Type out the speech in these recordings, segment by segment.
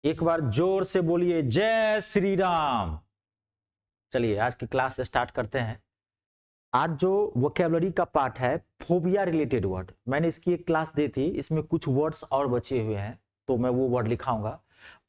एक बार जोर से बोलिए जय श्री राम। चलिए आज की क्लास स्टार्ट करते हैं। आज जो वोकेबलरी का पार्ट है फोबिया रिलेटेड वर्ड, मैंने इसकी एक क्लास दी थी, इसमें कुछ वर्ड्स और बचे हुए हैं तो मैं वो वर्ड लिखाऊंगा।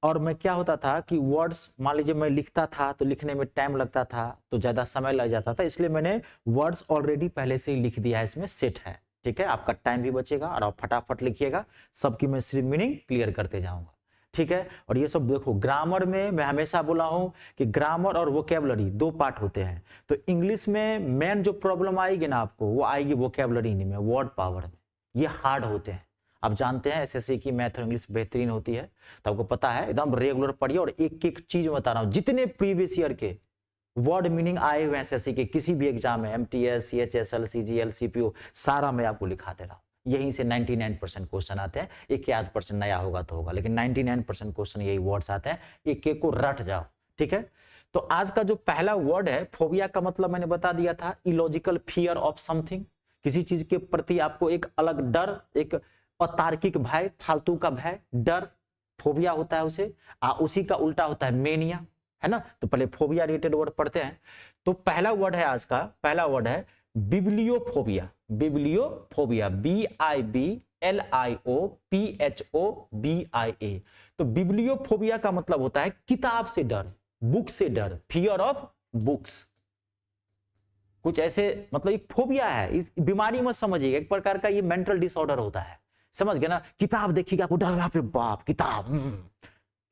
और मैं क्या होता था कि वर्ड्स मान लीजिए मैं लिखता था तो लिखने में टाइम लगता था तो ज्यादा समय लग जाता था, इसलिए मैंने वर्ड्स ऑलरेडी पहले से ही लिख दिया है, इसमें सेट है। ठीक है, आपका टाइम भी बचेगा और आप फटाफट लिखिएगा, सबकी मैं सिर्फ मीनिंग क्लियर करते जाऊंगा। ठीक है, और ये सब देखो ग्रामर में मैं हमेशा बोला हूं कि ग्रामर और वोकेबलरी दो पार्ट होते हैं। तो इंग्लिश में मेन जो प्रॉब्लम आएगी ना आपको, वो आएगी वोकेबलरी में, वर्ड पावर में। ये हार्ड होते हैं। आप जानते हैं एसएससी की मैथ और इंग्लिश बेहतरीन होती है, तो आपको पता है एकदम रेगुलर पढ़िए। और एक एक चीज बता रहा हूं, जितने प्रीवियस ईयर के वर्ड मीनिंग आए हुए हैं एसएससी के किसी भी एग्जाम में, एमटीएस, सीएचएसएल, सीजीएल, सीपीओ, सारा मैं आपको लिखा दे रहा हूं। यहीं से 99% क्वेश्चन आते हैं, एक आध परसेंट नया होगा तो होगा, लेकिन 99% क्वेश्चन यही वर्ड्स आते हैं। एक एक को रट जाओ। ठीक है, तो आज का जो पहला वर्ड है फोबिया का मतलब मैंने बता दिया था, इलॉजिकल फियर ऑफ समथिंग। किसी चीज के प्रति आपको एक अलग डर, एक अतार्किक भय, फालतू का भय, डर, फोबिया होता है उसे। उसी का उल्टा होता है मेनिया, है ना। तो पहले फोबिया रिलेटेड वर्ड पढ़ते हैं। तो पहला वर्ड है आज का, पहला वर्ड है बिब्लियोफोबिया। Bibliophobia, BIBLIOPHOBIA। तो बिब्लियोफोबिया का मतलब होता है किताब से डर, बुक से डर, फियर ऑफ बुक्स। कुछ ऐसे मतलब एक फोबिया है, इस बीमारी मत समझिएगा, एक प्रकार का ये मेंटल डिसऑर्डर होता है, समझ गए ना। किताब देखिएगा आपको डर, बाप किताब,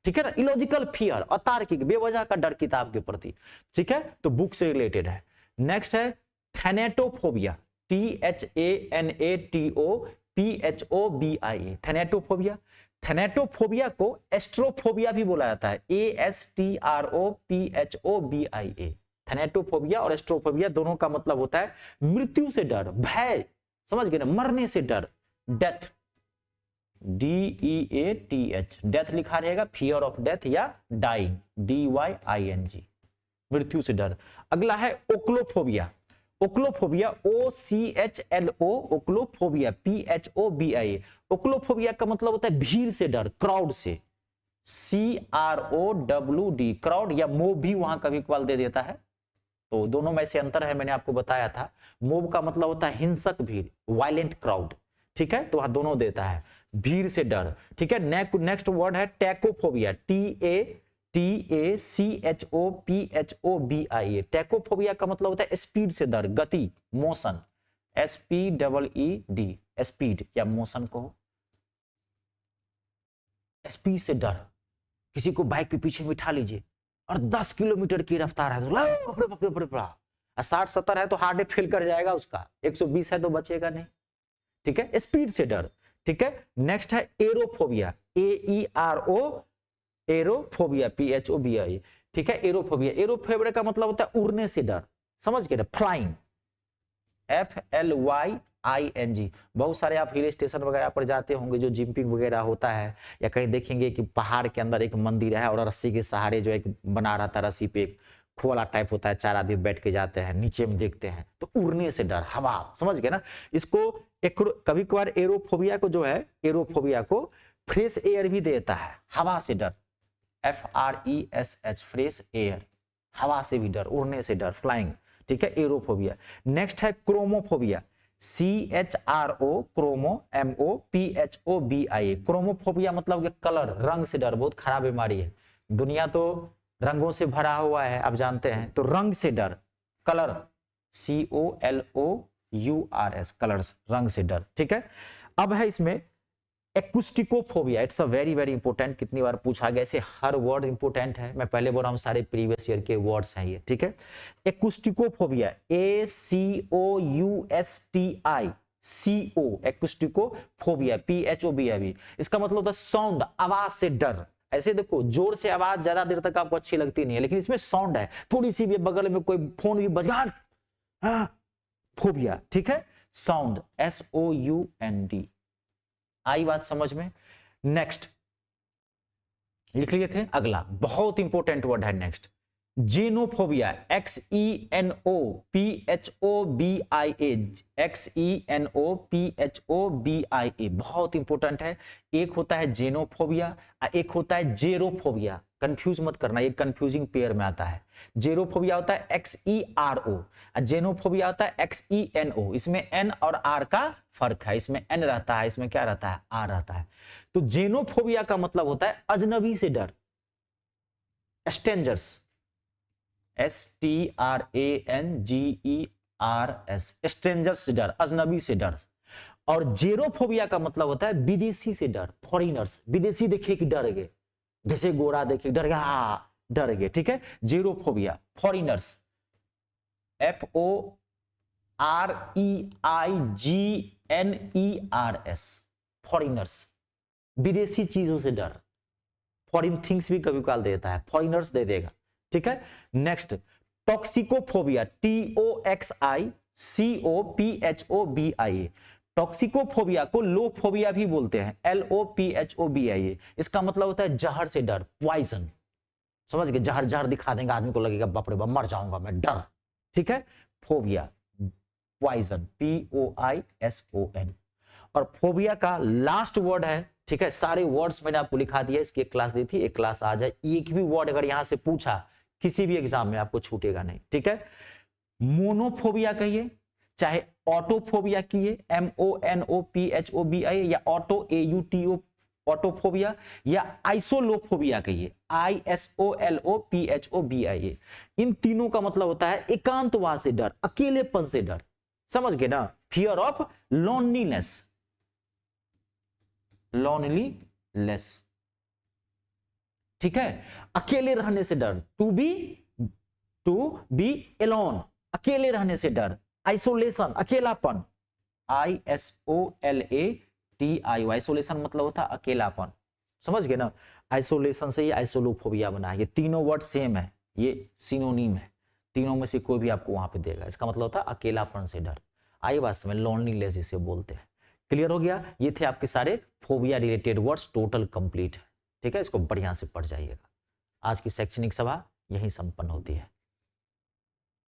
ठीक है ना। इलॉजिकल फियर, अतार्किक बेवजह का डर किताब के प्रति। ठीक है, तो बुक से रिलेटेड है। नेक्स्ट है थैनेटोफोबिया, THANATOPHOBIA, थैनेटोफोबिया। थैनेटोफोबिया को एस्ट्रोफोबिया भी बोला जाता है, ASTROPHOBIA। थैनेटोफोबिया और एस्ट्रोफोबिया दोनों का मतलब होता है मृत्यु से डर, भय, समझ गए ना, मरने से डर, डेथ, DEATH, डेथ लिखा रहेगा, फियर ऑफ डेथ या डाइंग, DYING, मृत्यु से डर। अगला है ओक्लोफोबिया। ओक्लोफोबिया, OCHLO, ओक्लोफोबिया, PHOBIA। ओक्लोफोबिया का मतलब होता है भीड़ से डर, क्राउड से, CROWD, क्राउड, या मोब भी वहां कभी कभार दे देता है। तो दोनों में से अंतर है, मैंने आपको बताया था। मोब का मतलब होता है हिंसक भीड़, वायलेंट क्राउड। ठीक है, तो वहां दोनों देता है, भीड़ से डर। ठीक है, नेक्स्ट वर्ड है टैकोफोबिया, TACHOPHOBIA। टैकोफोबिया का मतलब होता है स्पीड से डर, गति, मोशन, SPEED, स्पीड या मोशन को, स्पीड से डर। किसी को बाइक पे पीछे बिठा लीजिए और 10 किलोमीटर की रफ्तार है तो 60-70 है तो हार्ट फेल कर जाएगा उसका, 120 है तो बचेगा नहीं। ठीक है, स्पीड से डर। ठीक है, नेक्स्ट है एरोफोबिया, AERO, एरोफोबिया, PHOBIA। ठीक है, एरोफोबिया, एरोफोबिया का मतलब होता है उड़ने से डर, समझ गए ना, फ्लाइंग, FLYING। बहुत सारे आप हिल स्टेशन वगैरह पर जाते होंगे, जो जिम्पिंग वगैरह होता है, या कहीं देखेंगे कि पहाड़ के अंदर एक मंदिर है और रस्सी के सहारे जो एक बना रहा था, रस्सी पे एक खोला टाइप होता है, 4 आदमी बैठ के जाते हैं, नीचे में देखते हैं, तो उड़ने से डर, हवा, समझ गए ना। इसको एक कभी कभार एरोफोबिया को जो है, एरोफोबिया को फ्रेश एयर भी देता है, हवा से डर, FRESH, फ्रेश एयर, हवा से भी डर, उड़ने से डर, फ्लाइंग। ठीक है, एरोफोबिया। नेक्स्ट है क्रोमोफोबिया, CHRO, क्रोमो, MOPHOBIA। क्रोमोफोबिया मतलब कलर, रंग से डर, बहुत खराब बीमारी है। दुनिया तो रंगों से भरा हुआ है, आप जानते हैं, तो रंग से डर, कलर, COLOURS, कलर्स, रंग से डर। ठीक है, अब है इसमें acousticophobia. It's a very very important, कितनी बार पूछा गया, ऐसे हर वर्ड इंपोर्टेंट है, मैं पहले बोल रहा हूं सारे प्रीवियस ईयर के वर्ड्स हैं ये। ठीक है, एक्यूस्टिकोफोबिया, ACOUSTI, एक्यूस्टिकोफोबिया, PHOBIA। इसका मतलब होता है साउंड, आवाज से डर। ऐसे देखो जोर से आवाज ज्यादा देर तक आपको अच्छी लगती नहीं है, लेकिन इसमें साउंड है, थोड़ी सी भी बगल में कोई फोन भी बज गया, फोबिया। ठीक है, साउंड, SOUND। आई बात समझ में। नेक्स्ट लिख लिए थे, अगला बहुत इंपॉर्टेंट वर्ड है नेक्स्ट, जेनोफोबिया, XENOPHOBIA, बहुत इंपॉर्टेंट है। एक होता है जेनोफोबिया, एक होता है जेरोफोबिया। कंफ्यूज मत करना, ये कंफ्यूजिंग पेयर में आता है। जेरोफोबिया होता है XERO, जेनोफोबिया होता है XENO। इसमें N और R का फर्क है, इसमें N रहता है, इसमें क्या रहता है, R रहता है। तो जेनोफोबिया का मतलब होता है अजनबी से डर, स्ट्रेंजर्स, STRANGERS, स्ट्रेंजर्स से डर, अजनबी से डर। और जेरोफोबिया का मतलब होता है विदेशी से डर, फॉरिनर्स। विदेशी देखिए कि डर गए, जैसे गोरा देखिए डर गया, डर गए, ठीक है। जेरोफोबिया, फॉरिनर्स, FOREIGNERS, फॉरिनर्स, विदेशी चीजों से डर। फॉरिन थिंग्स भी कभी काल देता है, फॉरिनर्स दे देगा, ठीक है। Next, टॉक्सिकोफोबिया, TOXICOPHOBIA। टॉक्सिकोफोबिया को लोफोबिया भी बोलते हैं, LOPHOBIA। इसका मतलब होता है जहर से डर, पॉइजन। समझ गए, जहर जहर दिखा देंगे आदमी को, लगेगा बाप रे बाप मर जाऊंगा मैं, डर, ठीक है। Phobia, poison, POISON। और फोबिया का लास्ट वर्ड है, ठीक है। सारे वर्ड्स मैंने आपको लिखा दिया, इसकी एक क्लास दी थी, एक क्लास आ जाए। एक भी वर्ड अगर यहां से पूछा किसी भी एग्जाम में, आपको छूटेगा नहीं, ठीक है। मोनोफोबिया कहिए, चाहे ऑटोफोबिया किए, MONOPHOBIA, या AUTO ऑटोफोबिया, या आइसोलोफोबिया कहिए, ISOLOPHOBIA। इन तीनों का मतलब होता है एकांतवास से डर, अकेलेपन से डर। समझ गए ना, फियर ऑफ लोनलीनेस, लोनलीनेस, ठीक है। अकेले रहने से डर, टू बी एलोन, अकेले रहने से डर। आइसोलेशन, अकेलापन, ISOLATIO, आइसोलेशन मतलब होता है अकेलापन। समझ गए ना, आइसोलेशन से ही आइसोलोफोबिया बना है। ये तीनों वर्ड सेम है, ये सिनोनिम है, तीनों में से कोई भी आपको वहां पे देगा। इसका मतलब होता है अकेलापन से डर। आई बात समझ, लोनलीनेस जिसे बोलते हैं। क्लियर हो गया, ये थे आपके सारे phobia related words, total complete है, ठीक है। इसको बढ़िया से पढ़ जाइएगा। आज की शैक्षणिक सभा यहीं संपन्न होती है।